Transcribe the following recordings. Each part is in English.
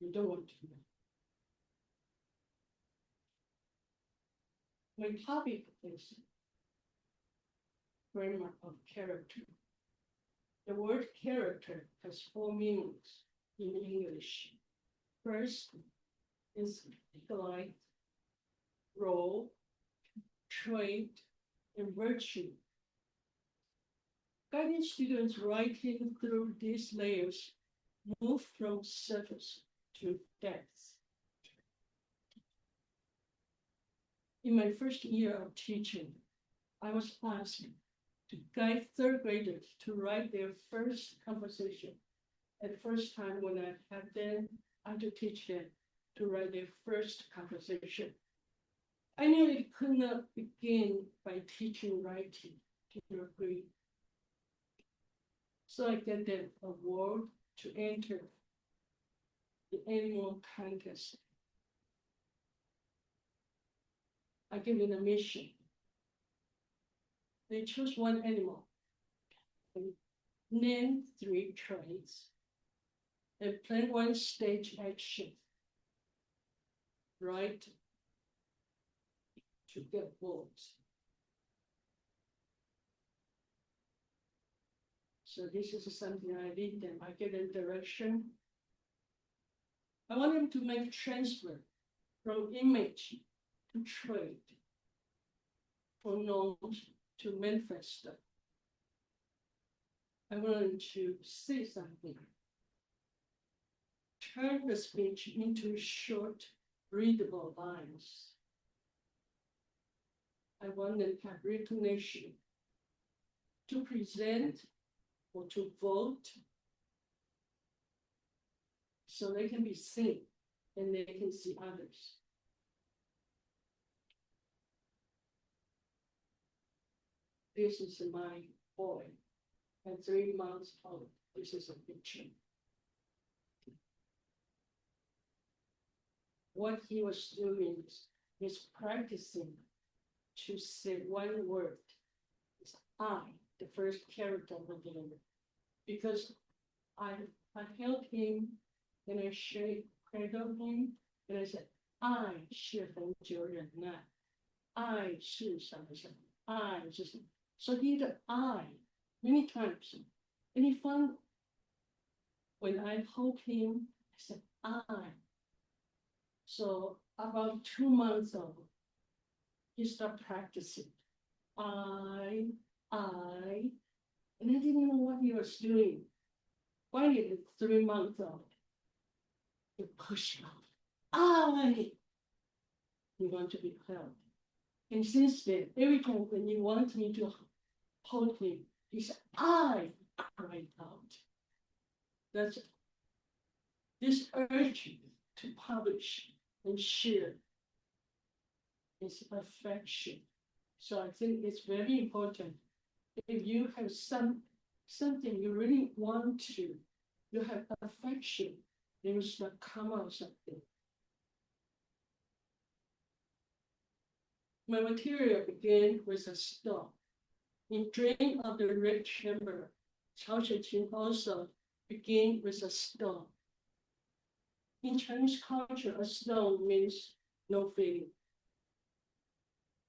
You don't want to know. My topic is framework of character. The word character has 4 meanings in English. First is polite, role, trait, and virtue. Guiding students writing through these layers move from surface to depth. In my first year of teaching, I was asked to guide third graders to write their first composition. At the first time when I had them, I had to teach them to write their first composition. I nearly could not begin by teaching writing to their grade. So I get them a word to enter the animal contest. I give them a mission. They choose one animal, and name 3 traits, and plan 1 stage action, right, to get votes. So this is something I lead them. I give them direction. I want them to make a transfer from image to trait, from known to manifesto. I want them to say something. Turn the speech into short, readable lines. I want them to have recognition, to present or to vote, so they can be seen and they can see others. This is my boy at 3 months old. This is a picture. What he was doing is practicing to say 1 word. It's I, the first character of the game. Because I held him and I cradled him and I said, I 是很久忍耐. I 是什么什么. I 是什么. So he did I many times. And he found when I hold him, I said I. So about 2 months ago, he started practicing. I, and I didn't know what he was doing. Finally, at 3 months old, he pushed out. You want to be held. And since then, every time when he wants me to hold him, he said, I cried out. That's this urge to publish and share is affection. So I think it's very important. If you have something you really want to, you have affection, there is not come out something. My material began with a stone. In Dream of the Red Chamber, Culture-Infused also began with a stone. In Chinese culture, a stone means no feeling.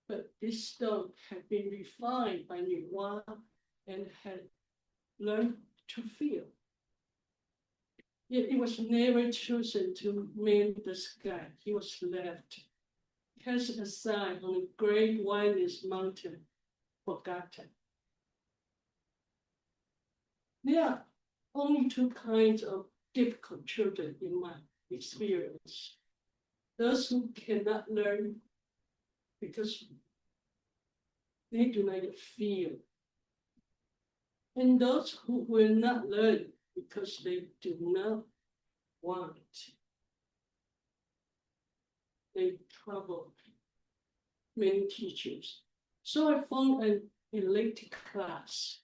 But this stone had been refined by Tsing Hua and had learned to feel. Yet it was never chosen to mend the sky. He was left, cast aside on the great wilderness mountain, forgotten. There are only 2 kinds of difficult children in my experience. Those who cannot learn because they do not feel. And those who will not learn because they do not want. They trouble many teachers. So I found an elite class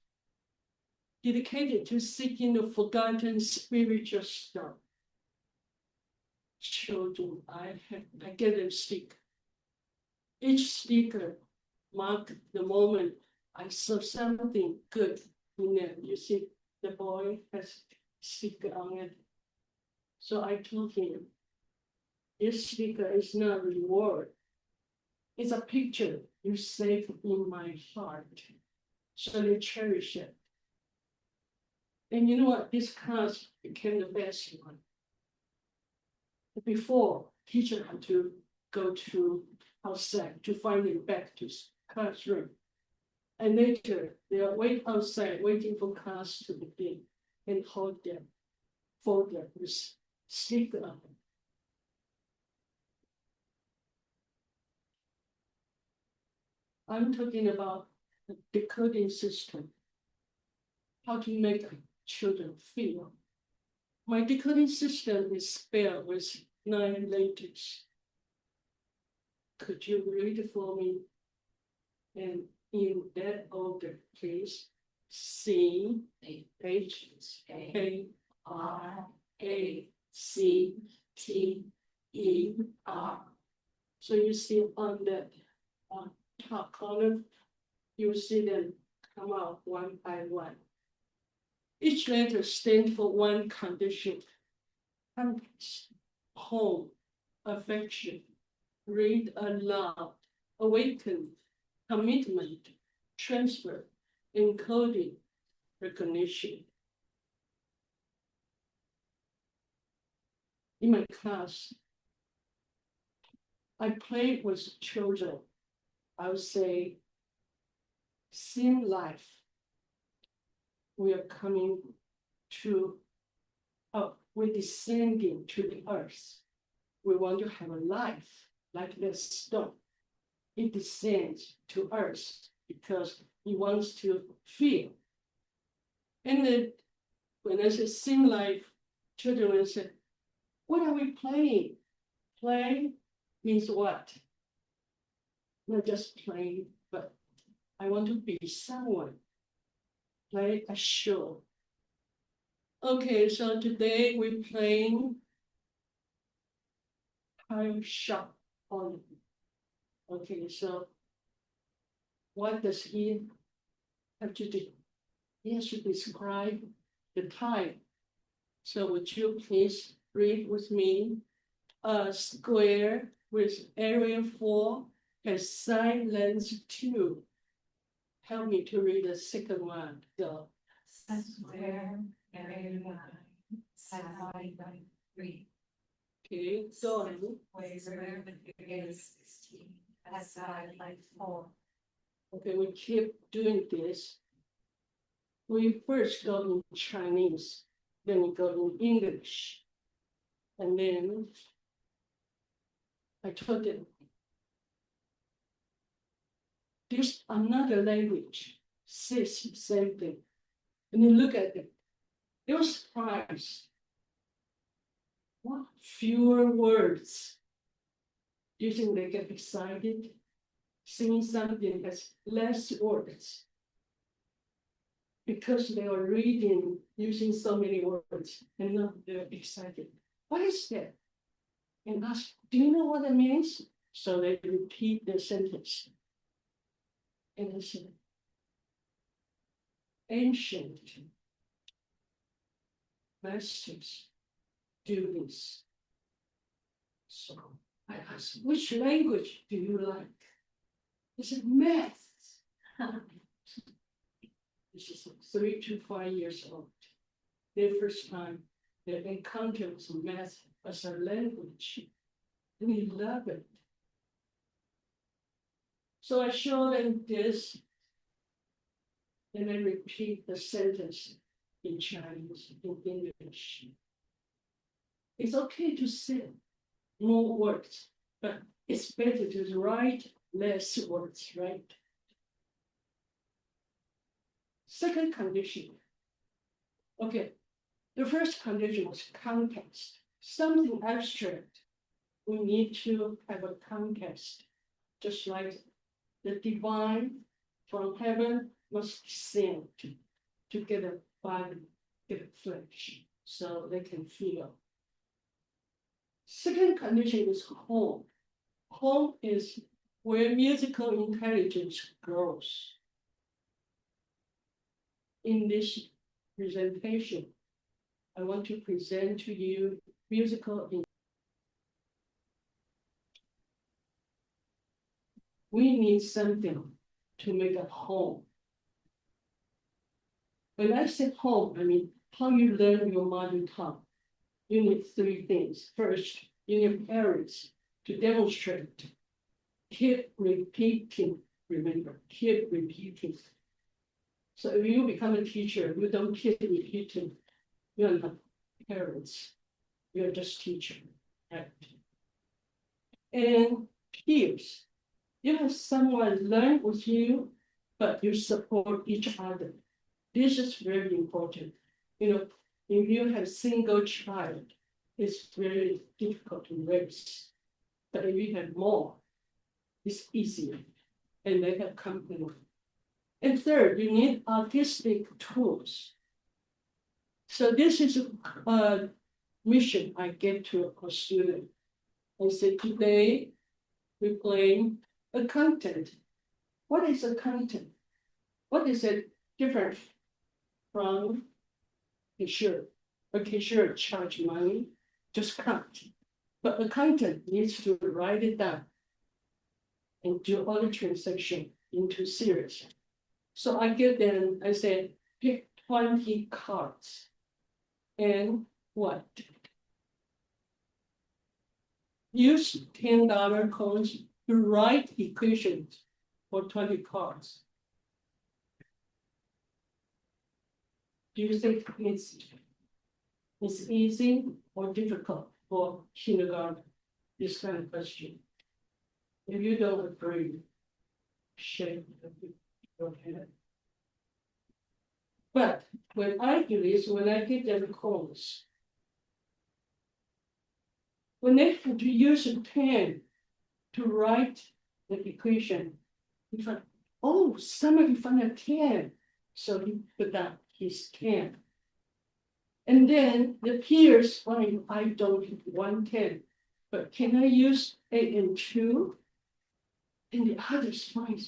dedicated to seeking the forgotten spiritual stuff. Children, I get them stick. Each sticker marked the moment I saw something good in them. You see, the boy has sticker on it. So I told him, this sticker is not a reward. It's a picture you save in my heart. So you cherish it. And you know what? This class became the best one. Before, teacher had to go to outside to find it back to classroom. And later, they are wait outside, waiting for class to begin, and hold them, fold them with sticker on them. I'm talking about the decoding system, how to make children feel. My decoding system is spelled with 9 letters. Could you read it for me? And in that order, please. C H A R A C T E R. So you see on the top column, you see them come out one by one. Each letter stands for one condition: context, home, affection, read aloud, awaken, commitment, transfer, encoding, recognition. In my class, I play with children. I would say, same life. We are coming to, we're descending to the earth. We want to have a life like this stone. It descends to earth because it wants to feel. And then when I say sing life, children will say, what are we playing? Play means what? Not just playing, but I want to be someone. Play a show. Okay, so today we're playing tile shop on. Okay, so what does he have to do? He has to describe the tile. So would you please read with me? A square with area 4 has side length 2. Help me to read the second one. Go. A square, area 9, side by 3. Okay, go on. Square with area 16, has side by 4. Okay, we keep doing this. We first go in Chinese, then we go in English. And then I told them, there's another language says the same thing. And you look at it, they were surprised. What fewer words? Do you think they get excited? Seeing something has less words. Because they are reading using so many words, and now they're excited. What is that? And ask, do you know what it means? So they repeat the sentence. And I said, ancient masters do this. So I asked, which language do you like? He said, math. This is 3 to 5 years old. Their first time they encountered math as a language. And they love it. So I show them this, and I repeat the sentence in Chinese, in English. It's okay to say more words, but it's better to write less words, right? Second condition. Okay, the first condition was context, something abstract. We need to have a context, just like the divine from heaven must descend to get a body, get a flesh, so they can feel. Second condition is home. Home is where musical intelligence grows. In this presentation, I want to present to you musical. We need something to make a home. When I say home, I mean how you learn your mother tongue. You need three things. First, you need parents to demonstrate. Keep repeating, remember, keep repeating. So if you become a teacher, you don't keep repeating. You're not parents. You're just teacher. Right? And peers. You have someone learn with you, but you support each other. This is very important. You know, if you have single child, it's very difficult to raise. But if you have more, it's easier. And they have company. And third, you need artistic tools. So this is a mission I gave to a student. I said, today we play a content. What is a content? What is it different from cashier? A cashier charge money, just count. But a content needs to write it down and do all the transaction into series. So I give them, I said, pick 20 cards. And what? Use $10 coins to write equations for 20 cards. Do you think it's easy or difficult for kindergarten? This kind of question. If you don't agree, shake your head. But when I do this, when I give them coins, when they have to use a pen to write the equation, he found, oh, somebody found a 10. So he put down his 10. And then the peers find, I don't have 110, but can I use 8 and 2? And the others find,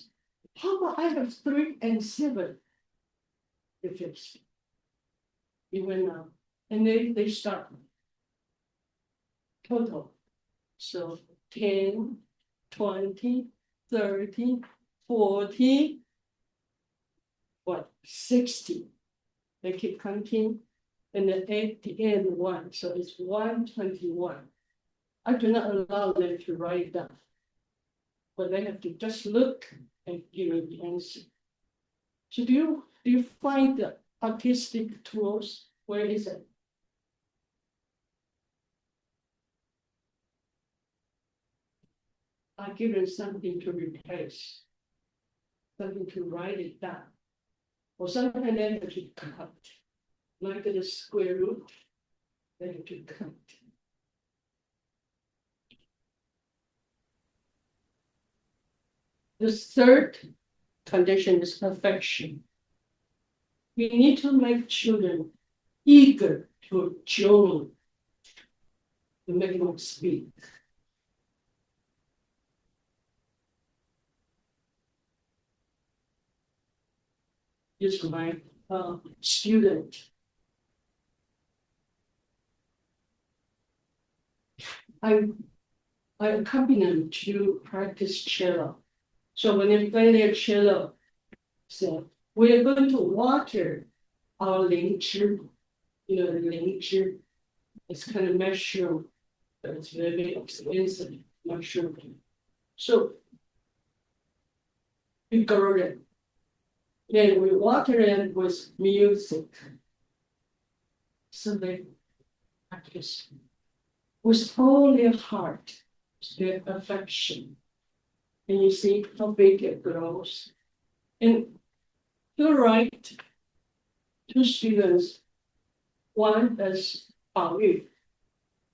how about I have 3 and 7? They fixed. It went out. And they start total. So 10, 20, 30, 40, what, 60. They keep counting, and then at the end, 1. So it's 121. I do not allow them to write down, but they have to just look and give me the answer. So do you find the artistic tools? Where is it? I give them something to replace, something to write it down. Or sometimes they have to cut, like the square root, they have to cut. The third condition is perfection. We need to make children eager to join, to make them speak. This is my student. I accompany them to practice cello. So when they play their cello, so we are going to water our 灵芝. You know, the 灵芝, it's kind of mushroom, but it's very expensive mushroom. So we grow it. Then we water it with music. So they practice with all their heart, their affection. And you see how big it grows. And to write, 2 students, one is Bao Yu,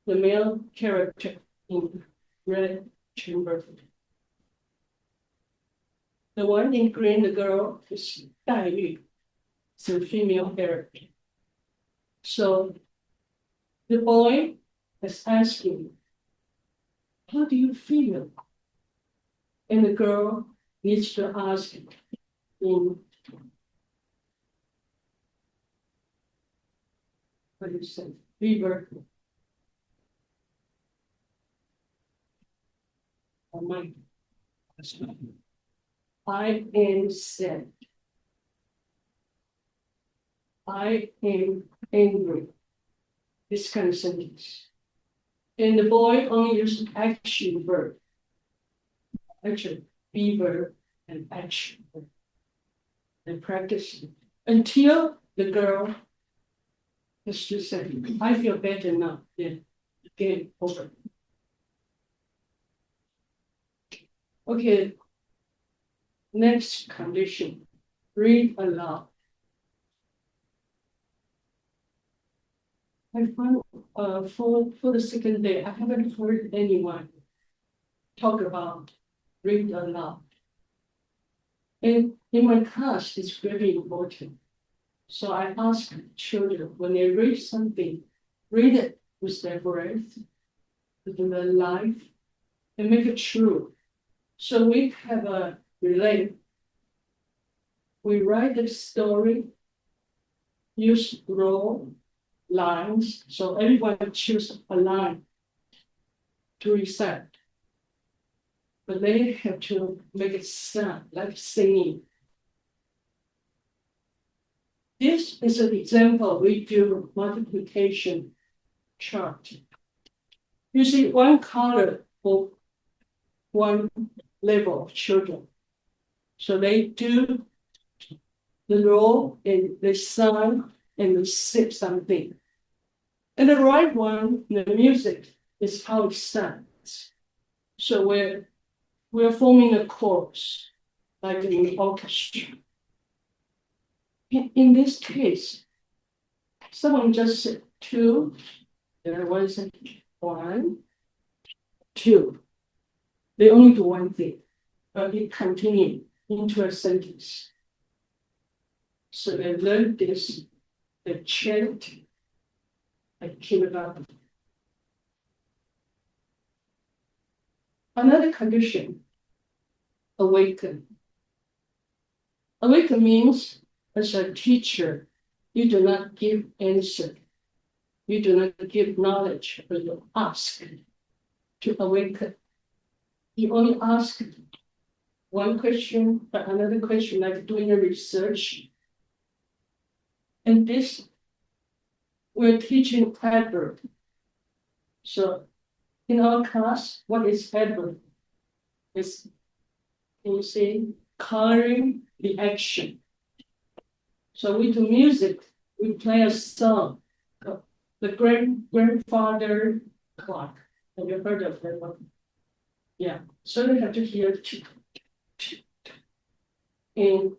the male character in red chamber. The one in green, the girl, is Dai Yu, it's a female character. So the boy is asking, how do you feel? And the girl needs to ask in, what do you say, rebirth. my I am sad. I am angry. This kind of sentence. And the boy only used action verb. Actually, be verb and action verb. And practice until the girl has to say, I feel better now. Then game over. Okay. Next condition. Read aloud. I found for the second day, I haven't heard anyone talk about read aloud. And in my class, it's very important. So I ask children when they read something, read it with their breath, with their life, and make it true. So we have a relate. We write the story, use role, lines. So everyone choose a line to recite. But they have to make it sound like singing. This is an example we do multiplication chart. You see one color for one level of children. So they do the roll and they sign and they sip something. And the right one, the music, is how it sounds. So we're forming a chorus, like in the orchestra. In this case, someone just said two, there was a one, two. They only do one thing, but it continued into a sentence. So they learned this, they chant, they keep it up. Another condition, awaken. Awaken means as a teacher, you do not give answer. You do not give knowledge, but you ask to awaken. You only ask one question, but another question, like doing a research. And this, we're teaching adverb. So in our class, what is adverb? It's, can you see, coloring the action. So we do music, we play a song, the grandfather clock. Have you heard of that one? Yeah, so you have to hear and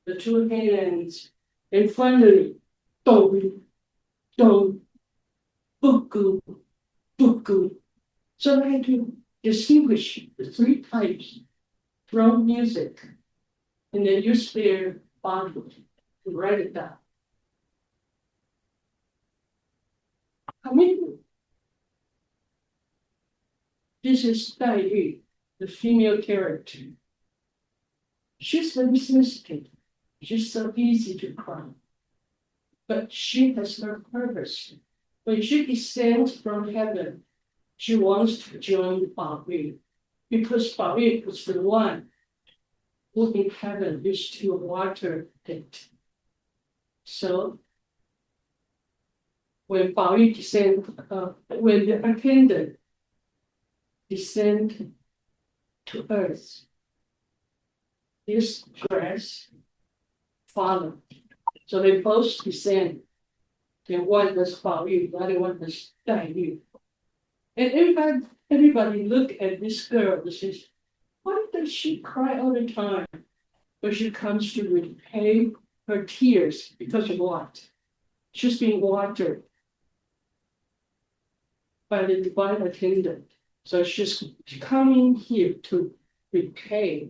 the two hands, and finally, dong, dong, buku, buku. So I had to distinguish the three types from music, and they use their body to write it down. I mean, this is Dai Yu, the female character. She's very sensitive. She's so easy to cry. But she has her purpose. When she descends from heaven, she wants to join Bao Yu, because Bao Yu was the one who in heaven used to water it. So when Bao Yu when the attendant descend to earth, this grass follow. So they both descend. And one was Bao Yu, the other one was Dai Yu. And everybody look at this girl and says, why does she cry all the time? But she comes to repay her tears because of what? She's being watered by the divine attendant. So she's coming here to repay.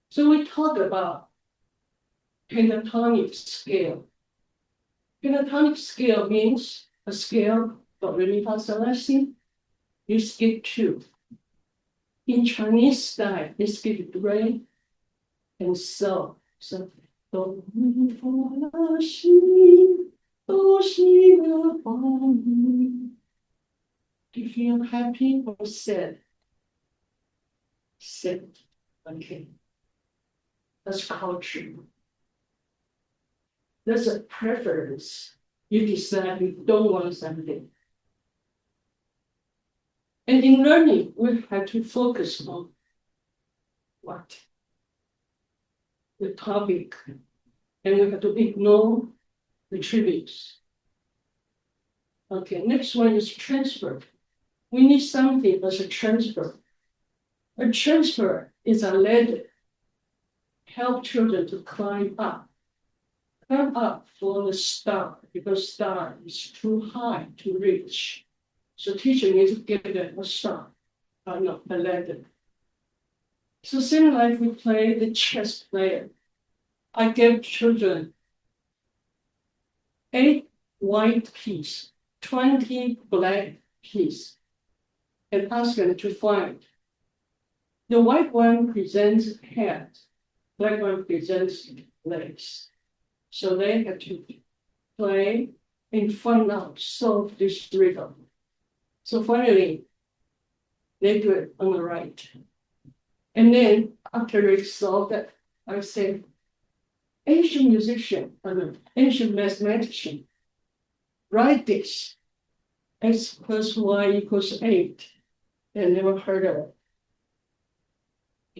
So we talk about pentatonic scale. Pentatonic scale means a scale for re, mi, fa, sol, la, si. You skip two. In Chinese style, you skip re and sol. So do, mi, fa, la, si, do, si, la, fa, mi. feel happy or sad? Sad. Okay. That's culture. That's a preference. You decide you don't want something. And in learning, we have to focus on what? The topic. And we have to ignore the tributes. Okay, next one is transfer. We need something as a transfer. A transfer is a ladder. Help children to climb up. Climb up for the star, because star is too high to reach. So teacher needs to give them a star, no, a ladder. So same like we play the chess player. I gave children 8 white pieces, 20 black pieces, and ask them to find. The white one presents head, black one presents legs. So they have to play and find out, solve this riddle. So finally, they do it on the right. And then after they solve that, I say, ancient musician, ancient mathematician, write this. X plus Y equals 8. They never heard of it.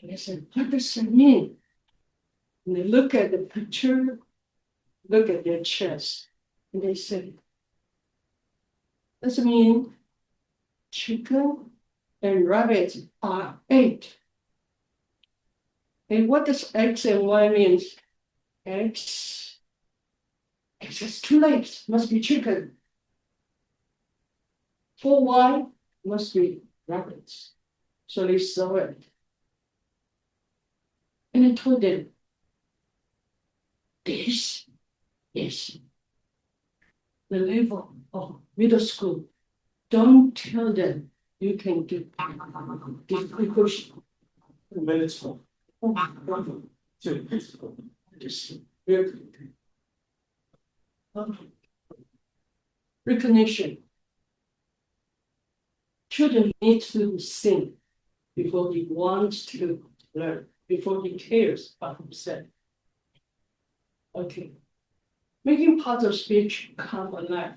And I said, what does that mean? And they look at the picture, look at their chest, and they say, does it mean chicken and rabbit are 8? And what does X and Y mean? X has 2 legs, must be chicken. 4Y must be rabbits. So they saw it. And I told them, this is the level of middle school. Don't tell them you can do this because minutes more. Recognition. Children need to sing before he wants to learn, before he cares about himself. Okay. Making parts of speech come alive.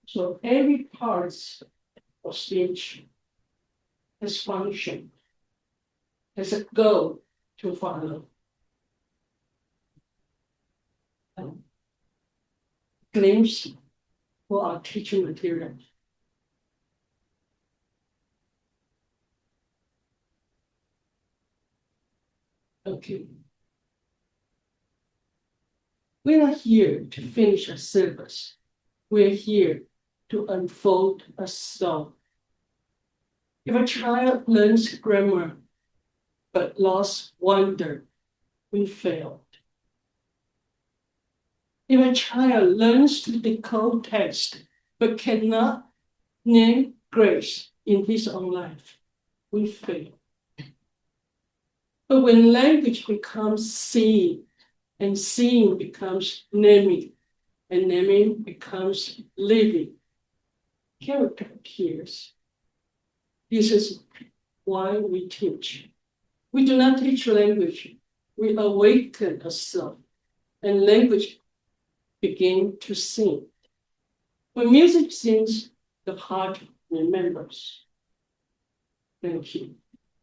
So every part of speech has function, has a goal to follow. Glimpse for our teaching material. Okay. We're not here to finish a syllabus. We're here to unfold a song. If a child learns grammar but lost wonder, we failed. If a child learns to decode text but cannot name grace in his own life, we fail. But when language becomes seeing, and seeing becomes naming, and naming becomes living, character appears. This is why we teach. We do not teach language. We awaken a soul, and language begin to sing. When music sings, the heart remembers. Thank you.